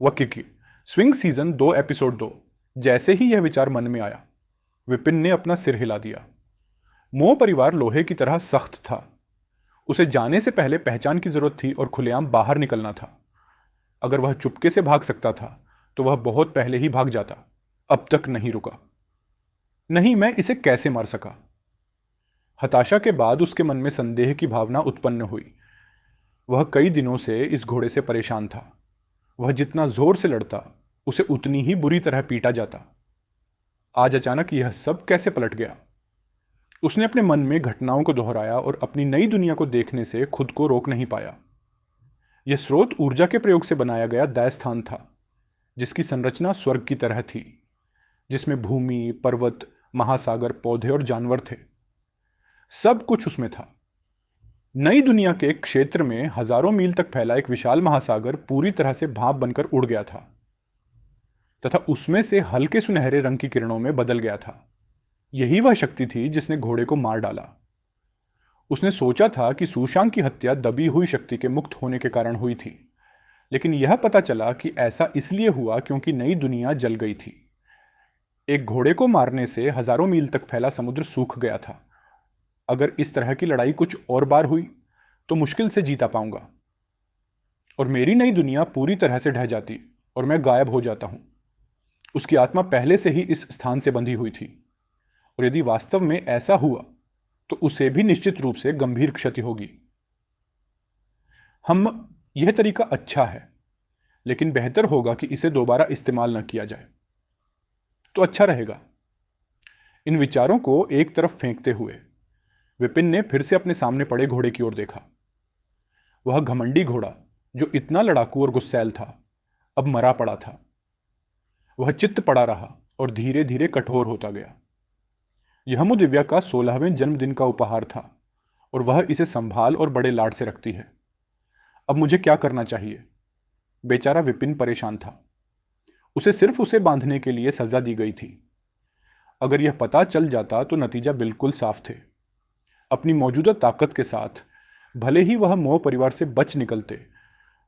वकिकी swing season 2 episode 2। जैसे ही यह विचार मन में आया, विपिन ने अपना सिर हिला दिया। मोह परिवार लोहे की तरह सख्त था। उसे जाने से पहले पहचान की जरूरत थी और खुलेआम बाहर निकलना था। अगर वह चुपके से भाग सकता था तो वह बहुत पहले ही भाग जाता। अब तक नहीं रुका। नहीं, मैं इसे कैसे मार सका? हताशा के बाद उसके मन में संदेह की भावना उत्पन्न हुई। वह कई दिनों से इस घोड़े से परेशान था। वह जितना जोर से लड़ता, उसे उतनी ही बुरी तरह पीटा जाता। आज अचानक यह सब कैसे पलट गया? उसने अपने मन में घटनाओं को दोहराया और अपनी नई दुनिया को देखने से खुद को रोक नहीं पाया। यह स्रोत ऊर्जा के प्रयोग से बनाया गया दया स्थान था, जिसकी संरचना स्वर्ग की तरह थी, जिसमें भूमि, पर्वत, महासागर, पौधे और जानवर थे। सब कुछ उसमें था। नई दुनिया के क्षेत्र में हजारों मील तक फैला एक विशाल महासागर पूरी तरह से भाप बनकर उड़ गया था तथा उसमें से हल्के सुनहरे रंग की किरणों में बदल गया था। यही वह शक्ति थी जिसने घोड़े को मार डाला। उसने सोचा था कि सुशांक की हत्या दबी हुई शक्ति के मुक्त होने के कारण हुई थी, लेकिन यह पता चला कि ऐसा इसलिए हुआ क्योंकि नई दुनिया जल गई थी। एक घोड़े को मारने से हजारों मील तक फैला समुद्र सूख गया था। अगर इस तरह की लड़ाई कुछ और बार हुई तो मुश्किल से जीता पाऊंगा और मेरी नई दुनिया पूरी तरह से ढह जाती और मैं गायब हो जाता हूं। उसकी आत्मा पहले से ही इस स्थान से बंधी हुई थी और यदि वास्तव में ऐसा हुआ तो उसे भी निश्चित रूप से गंभीर क्षति होगी। यह तरीका अच्छा है, लेकिन बेहतर होगा कि इसे दोबारा इस्तेमाल न किया जाए तो अच्छा रहेगा। इन विचारों को एक तरफ फेंकते हुए विपिन ने फिर से अपने सामने पड़े घोड़े की ओर देखा। वह घमंडी घोड़ा, जो इतना लड़ाकू और गुस्सैल था, अब मरा पड़ा था। वह चित्त पड़ा रहा और धीरे धीरे कठोर होता गया। यह दिव्या का 16वें जन्मदिन का उपहार था और वह इसे संभाल और बड़े लाड से रखती है। अब मुझे क्या करना चाहिए? बेचारा विपिन परेशान था। उसे सिर्फ उसे बांधने के लिए सजा दी गई थी। अगर यह पता चल जाता तो नतीजा बिल्कुल साफ थे। अपनी मौजूदा ताकत के साथ भले ही वह मोह परिवार से बच निकलते,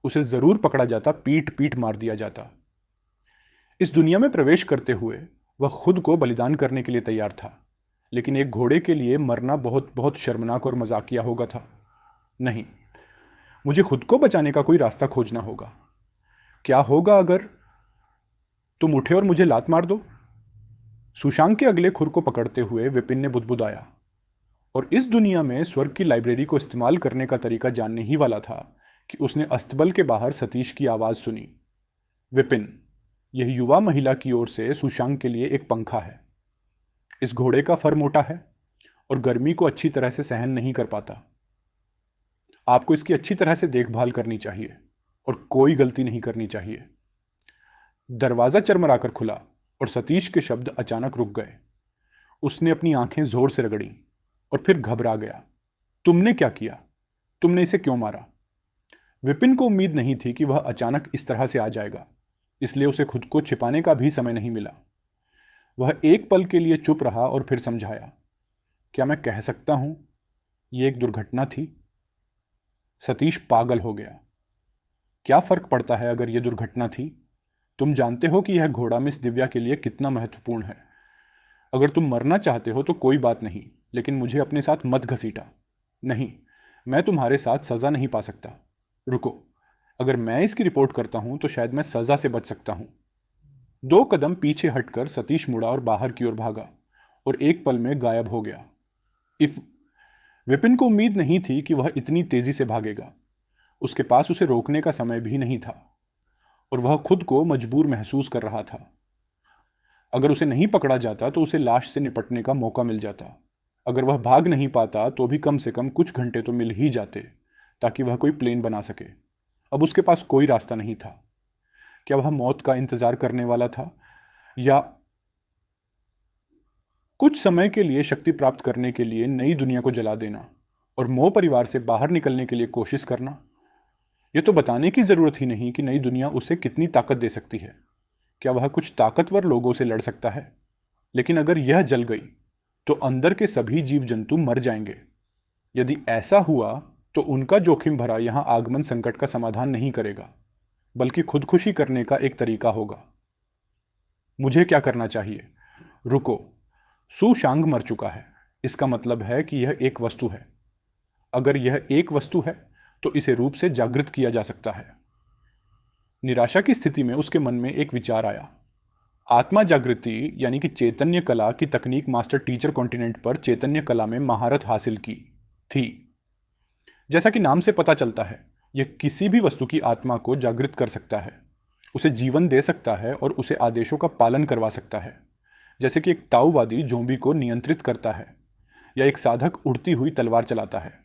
उसे जरूर पकड़ा जाता, पीट पीट मार दिया जाता। इस दुनिया में प्रवेश करते हुए वह खुद को बलिदान करने के लिए तैयार था, लेकिन एक घोड़े के लिए मरना बहुत बहुत शर्मनाक और मजाकिया होगा था। नहीं, मुझे खुद को बचाने का कोई रास्ता खोजना होगा। क्या होगा अगर तुम उठे और मुझे लात मार दो? सुशांक के अगले खुर को पकड़ते हुए विपिन ने बुदबुदाया और इस दुनिया में स्वर्ग की लाइब्रेरी को इस्तेमाल करने का तरीका जानने ही वाला था कि उसने अस्तबल के बाहर सतीश की आवाज सुनी। विपिन, यह युवा महिला की ओर से सुशांक के लिए एक पंखा है। इस घोड़े का फर मोटा है और गर्मी को अच्छी तरह से सहन नहीं कर पाता। आपको इसकी अच्छी तरह से देखभाल करनी चाहिए और कोई गलती नहीं करनी चाहिए। दरवाजा चरमराकर खुला और सतीश के शब्द अचानक रुक गए। उसने अपनी आंखें जोर से रगड़ी और फिर घबरा गया। तुमने क्या किया? तुमने इसे क्यों मारा? विपिन को उम्मीद नहीं थी कि वह अचानक इस तरह से आ जाएगा, इसलिए उसे खुद को छिपाने का भी समय नहीं मिला। वह एक पल के लिए चुप रहा और फिर समझाया, क्या मैं कह सकता हूं यह एक दुर्घटना थी? सतीश पागल हो गया। क्या फर्क पड़ता है अगर यह दुर्घटना थी? तुम जानते हो कि यह घोड़ा मिस दिव्या के लिए कितना महत्वपूर्ण है। अगर तुम मरना चाहते हो तो कोई बात नहीं, लेकिन मुझे अपने साथ मत घसीटा। नहीं, मैं तुम्हारे साथ सजा नहीं पा सकता। रुको, अगर मैं इसकी रिपोर्ट करता हूं तो शायद मैं सजा से बच सकता हूं। 2 कदम पीछे हटकर सतीश मुड़ा और बाहर की ओर भागा और एक पल में गायब हो गया। विपिन को उम्मीद नहीं थी कि वह इतनी तेजी से भागेगा। उसके पास उसे रोकने का समय भी नहीं था और वह खुद को मजबूर महसूस कर रहा था। अगर उसे नहीं पकड़ा जाता तो उसे लाश से निपटने का मौका मिल जाता। अगर वह भाग नहीं पाता तो भी कम से कम कुछ घंटे तो मिल ही जाते ताकि वह कोई प्लेन बना सके। अब उसके पास कोई रास्ता नहीं था। क्या वह मौत का इंतजार करने वाला था या कुछ समय के लिए शक्ति प्राप्त करने के लिए नई दुनिया को जला देना और मोह परिवार से बाहर निकलने के लिए कोशिश करना? यह तो बताने की जरूरत ही नहीं कि नई दुनिया उसे कितनी ताकत दे सकती है। क्या वह कुछ ताकतवर लोगों से लड़ सकता है? लेकिन अगर यह जल गई तो अंदर के सभी जीव जंतु मर जाएंगे। यदि ऐसा हुआ तो उनका जोखिम भरा यहां आगमन संकट का समाधान नहीं करेगा। बल्कि खुदकुशी करने का एक तरीका होगा। मुझे क्या करना चाहिए? रुको, सु शांग मर चुका है, इसका मतलब है कि यह एक वस्तु है। अगर यह एक वस्तु है तो इसे रूप से जागृत किया जा सकता है। निराशा की स्थिति में उसके मन में एक विचार आया। आत्मा जागृति यानी कि चैतन्य कला की तकनीक मास्टर टीचर कॉन्टिनेंट पर चैतन्य कला में महारत हासिल की थी। जैसा कि नाम से पता चलता है, यह किसी भी वस्तु की आत्मा को जागृत कर सकता है, उसे जीवन दे सकता है और उसे आदेशों का पालन करवा सकता है, जैसे कि एक ताओवादी जोंबी को नियंत्रित करता है या एक साधक उड़ती हुई तलवार चलाता है।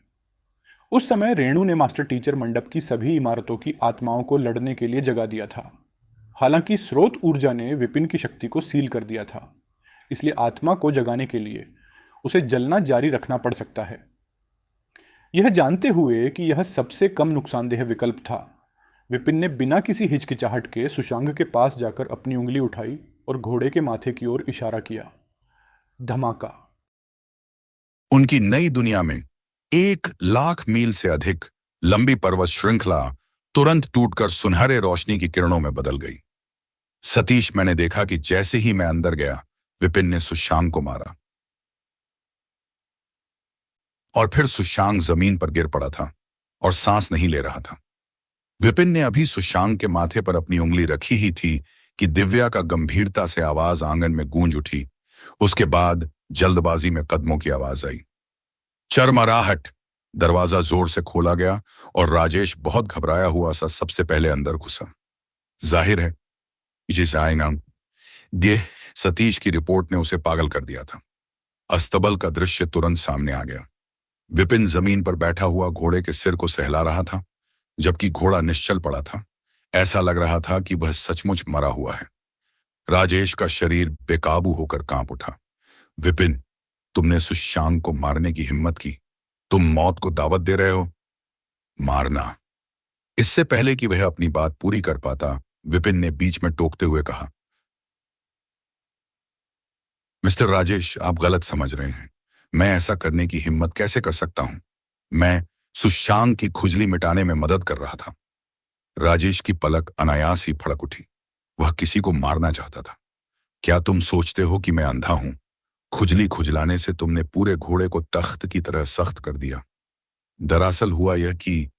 उस समय रेणु ने मास्टर टीचर मंडप की सभी इमारतों की आत्माओं को लड़ने के लिए जगा दिया था। हालांकि स्रोत ऊर्जा ने विपिन की शक्ति को सील कर दिया था, इसलिए आत्मा को जगाने के लिए उसे जलना जारी रखना पड़ सकता है। यह जानते हुए कि यह सबसे कम नुकसानदेह विकल्प था, विपिन ने बिना किसी हिचकिचाहट के सुशांग के पास जाकर अपनी उंगली उठाई और घोड़े के माथे की ओर इशारा किया। धमाका। उनकी नई दुनिया में 1,00,000 मील से अधिक लंबी पर्वत श्रृंखला तुरंत टूटकर सुनहरे रोशनी की किरणों में बदल गई। सतीश, मैंने देखा कि जैसे ही मैं अंदर गया, विपिन ने सुशांग को मारा और फिर सुशांग जमीन पर गिर पड़ा था और सांस नहीं ले रहा था। विपिन ने अभी सुशांग के माथे पर अपनी उंगली रखी ही थी कि दिव्या का गंभीरता से आवाज आंगन में गूंज उठी। उसके बाद जल्दबाजी में कदमों की आवाज आई। चरमराहट। दरवाजा जोर से खोला गया और राजेश बहुत घबराया हुआ सा सबसे पहले अंदर घुसा। जाहिर है जिस आएगा ये सतीश की रिपोर्ट ने उसे पागल कर दिया था। अस्तबल का दृश्य तुरंत सामने आ गया। विपिन जमीन पर बैठा हुआ घोड़े के सिर को सहला रहा था, जबकि घोड़ा निश्चल पड़ा था। ऐसा लग रहा था कि वह सचमुच मरा हुआ है। राजेश का शरीर बेकाबू होकर कांप उठा। विपिन, तुमने सुशांग को मारने की हिम्मत की। तुम मौत को दावत दे रहे हो। मारना। इससे पहले कि वह अपनी बात पूरी कर पाता, विपिन ने बीच में टोकते हुए कहा, मिस्टर राजेश, आप गलत समझ रहे हैं। मैं ऐसा करने की हिम्मत कैसे कर सकता हूं? मैं सुशांग की खुजली मिटाने में मदद कर रहा था। राजेश की पलक अनायास ही फड़क उठी। वह किसी को मारना चाहता था। क्या तुम सोचते हो कि मैं अंधा हूं? खुजली खुजलाने से तुमने पूरे घोड़े को तख्त की तरह सख्त कर दिया। दरअसल हुआ यह कि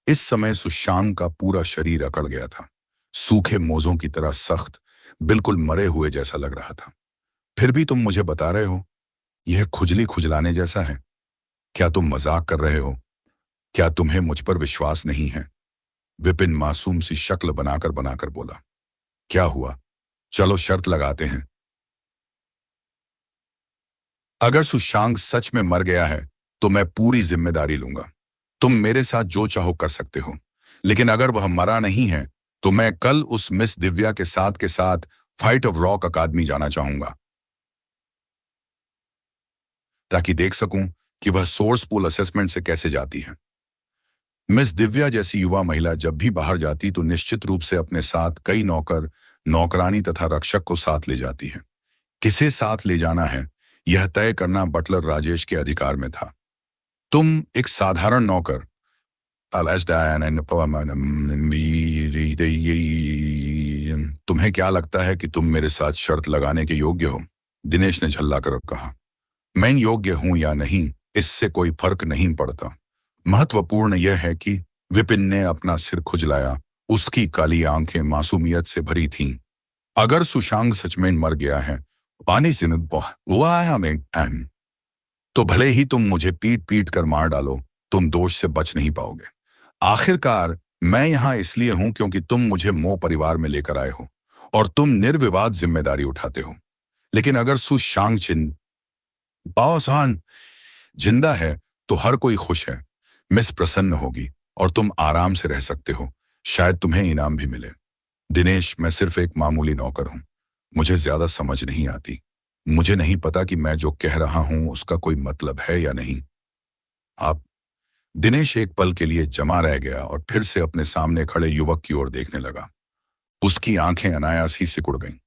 इस समय सुशांग का पूरा शरीर अकड़ गया था, सूखे मोजों की तरह सख्त, बिल्कुल मरे हुए जैसा लग रहा था। फिर भी तुम मुझे बता रहे हो यह खुजली खुजलाने जैसा है? क्या तुम मजाक कर रहे हो? क्या तुम्हें मुझ पर विश्वास नहीं है? विपिन मासूम सी शक्ल बनाकर बनाकर बोला। क्या हुआ? चलो शर्त लगाते हैं। अगर सुशांग सच में मर गया है तो मैं पूरी जिम्मेदारी लूंगा। तुम मेरे साथ जो चाहो कर सकते हो, लेकिन अगर वह मरा नहीं है तो मैं कल उस मिस दिव्या के साथ फाइट ऑफ रॉक अकादमी जाना चाहूंगा, ताकि देख सकूं कि वह सोर्स पूल असेसमेंट से कैसे जाती है। मिस दिव्या जैसी युवा महिला जब भी बाहर जाती तो निश्चित रूप से अपने साथ कई नौकर, नौकरानी तथा रक्षक को साथ ले जाती है। किसे साथ ले जाना है यह तय करना बटलर राजेश के अधिकार में था। तुम एक साधारण नौकर, तुम्हें क्या लगता है कि तुम मेरे साथ शर्त लगाने के योग्य हो? दिनेश ने झल्ला कर कहा। मैं योग्य हूं या नहीं, इससे कोई फर्क नहीं पड़ता। महत्वपूर्ण यह है कि विपिन ने अपना सिर खुजलाया। उसकी काली आंखें मासूमियत से भरी थीं। अगर सुशांग सच में मर गया है पानी से तो भले ही तुम मुझे पीट पीट कर मार डालो, तुम दोष से बच नहीं पाओगे। आखिरकार मैं यहां इसलिए हूं क्योंकि तुम मुझे मोह परिवार में लेकर आए हो और तुम निर्विवाद जिम्मेदारी उठाते हो। लेकिन अगर सुशांग जिंदा है तो हर कोई खुश है। मिस प्रसन्न होगी और तुम आराम से रह सकते हो। शायद तुम्हें इनाम भी मिले। दिनेश, मैं सिर्फ एक मामूली नौकर हूं। मुझे ज्यादा समझ नहीं आती। मुझे नहीं पता कि मैं जो कह रहा हूं उसका कोई मतलब है या नहीं। आप? दिनेश एक पल के लिए जमा रह गया और फिर से अपने सामने खड़े युवक की ओर देखने लगा। उसकी आंखें अनायास ही सिकुड़ गईं।